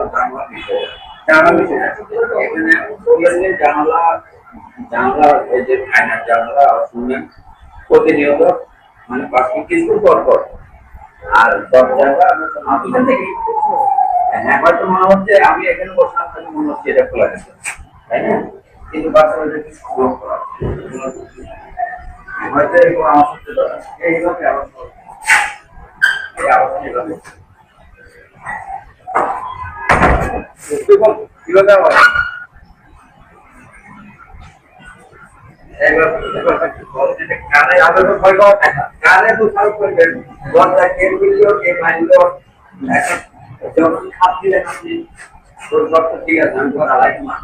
জানালা বিষয় এখানে জানালা জানালা এই যে আয়নার জানালা শুনবেন প্রতিনিয়ত মানে 5 মিনিট পর পর আর দরজাটা হ্যাঁ হয়তো মনে হচ্ছে আমি এখানে বসে থাকি মনে হচ্ছে এটা খোলা গেছে তাই না কিন্তু বাচ্চারা যদি সংগ্রহ করা হয়তো এরকম আমার সাথে এইভাবে আবার এই আবার এইভাবে কিভাবে হয় কানে তো সাল করবেন দরজা কেটে এই মাইন্ডো যখন খাপ দিলেন আপনি তোর রক্ত ঠিক আছে আমি ঘর আলাই মা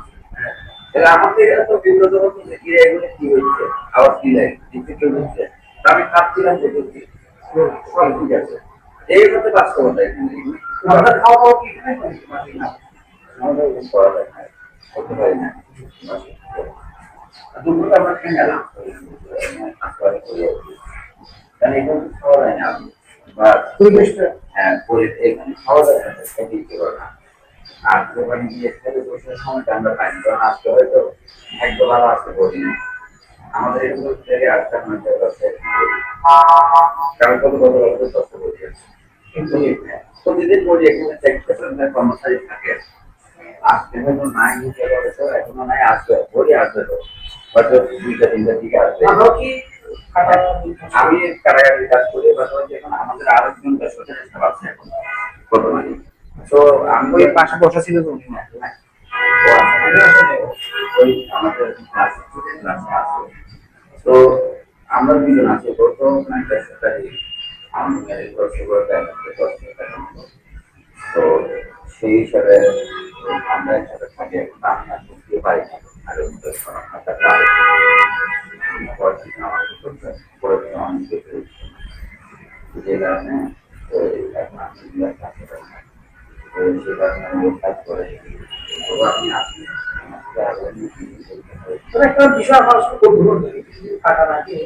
তাহলে আমাদের তো বিব্রত হচ্ছে কি এগুলো কি হয়েছে আবার কি লাগে কিছু কেউ হচ্ছে আমি খাপ দিলাম বুঝছি সব ঠিক আছে এই হচ্ছে বাস্তবতা আমরা খাওয়া দাওয়া কি এখানে করি না আমাদের করা যায় না করতে পারি না দুপুরে আমরা খেয়ে গেলাম কারণ এখানে খাওয়া যায় না বা পরিবেশটা হ্যাঁ এখানে খাওয়া যায় না খেতে দিতে পারে না আর দোকানে গিয়ে খেতে বসে সময়টা আমরা পাই না কারণ আজকে হয়তো একদম ভালো আসতে পারি না আমাদের এগুলো থেকে 8টা 9টা 10টা কারণ কত কত বছর 10টা বসে আছে কিন্তু প্রতিদিন বলি এখানে 4টা কর্মচারী থাকে আজকে হয়তো নাই নিতে পারে তো এখনো নাই আসবে বলি আসবে তো হয়তো 2টা 3টার দিকে আসবে আমি কারাগারে কাজ করি এখন আমাদের আরেকজন বেসরকারি স্টাফ আছে এখন বর্তমানে তো আমি ওই পাশে বসা ছিল তো উনি ওই আমাদের তো আমরা দুজন আছি বর্তমানে বেসরকারি আমাদের তো সেই হিসাবে আমরা একসাথে থাকি আমি আর বুঝতে পারি না আর যে কারণে সে কারণে কাজ করে আপনি আসেন একটা বিষয় আমার খুব টাকা রাখে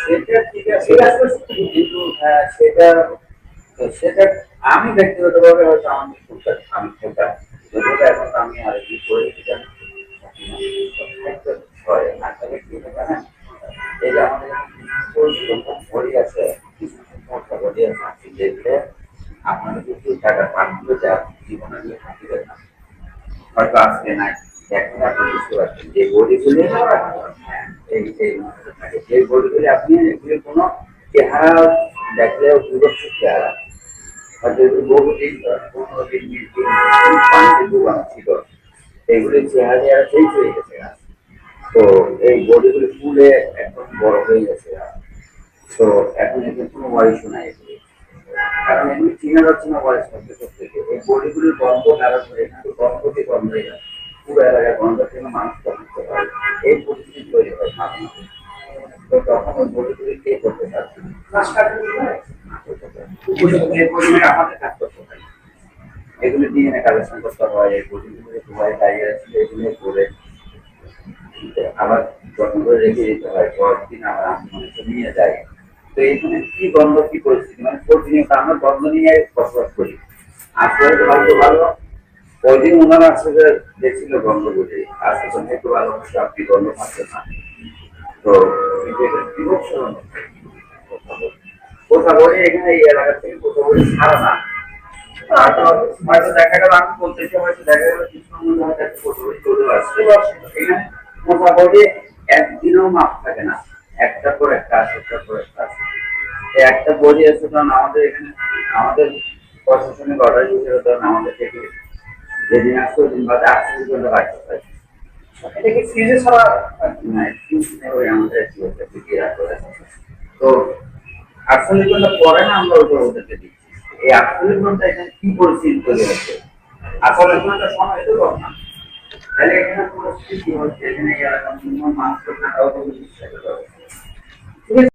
সেটা ঠিক আছে কিন্তু সেটা সেটা আমি ব্যক্তিগতভাবে হয়তো আমি আমি সেটা যদিও এখন আমি আর কি করি সেটা হয় না কি জানেন এই যে আমাদের বড়ি আছে বড়ি আছে দেখলে আপনারা যদি টাকা পান করে যায় জীবনে দিয়ে থাকিবেন না হয়তো আজকে নাই এখন আপনি বুঝতে পারছেন যে বড়িগুলি এই বড়িগুলি আপনি এগুলি কোনো চেহারা দেখলেও বিভক্ত চেহারা হয়তো বহুদিন 15 দিন 20 দিন পানিতে ডুবানো ছিল এগুলি চেহারা চেঞ্জ হয়ে গেছে তো এই বডিগুলি ফুলে একদম বড় হয়ে গেছে তো এখন এখানে কোনো বয়স নাই এগুলি কারণ এগুলি চিনা যাচ্ছে না বয়স থাকতে থেকে এই বডিগুলির গন্ধ নাড়া করে কিন্তু গন্ধটি গন্ধ হয়ে যায় পুরো এলাকায় গন্ধ থেকে মানুষ করতে পারে এই পরিস্থিতি তৈরি হয় মাঝে মাঝে তো তখন ওই বডিগুলি কে করতে পারছে আমাদের কাজ করতে হয় এগুলি ডিএনএ কালেকশন করতে হয় এই বডিগুলি সবাই দাঁড়িয়ে আছে এগুলি করে আবার যত্ন করে রেখে দিতে হয় পরের দিন আবার মানুষকে নিয়ে যায় তো এইখানে কি গন্ধ কি পরিস্থিতি মানে প্রতিনিয়ত আমরা গন্ধ নিয়ে বসবাস করি আসলে ভালো ভালো ওই দিন ওনারা আসলে দেখছিল গন্ধ বুঝে আজকে সঙ্গে একটু ভালো আপনি গন্ধ পাচ্ছেন না তো কিন্তু এটা বিভৎস কোথা বলে এখানে এই এলাকা থেকে কোথা বলে ছাড়া না হয়তো দেখা গেল আমি বলতেছি হয়তো দেখা গেল কিছু হয়তো একটা কোথা বলে চলে আসছে এখানে মোটামুটি একদিনও মাপ থাকে না একটার পর একটা আসে একটার পর একটা আসে একটা বডি আছে কারণ আমাদের এখানে আমাদের প্রশাসনিক অর্ডার হিসেবে ধরুন আমাদের থেকে যেদিন আসতো দিন বাদে 48 ঘন্টা রাখতে হয় এটা কি ফ্রিজে ছাড়া না ফ্রিজ ওই আমাদের তো 48 ঘন্টা পরে না আমরা ওটা ওদেরকে দিচ্ছি এই 48 ঘন্টা এখানে কি পরিস্থিতি তৈরি হচ্ছে 48 ঘন্টা সময় তো না তাহলে এখানে পরিস্থিতি কি হচ্ছে এখানে এলাকা মানুষ থাকাও তো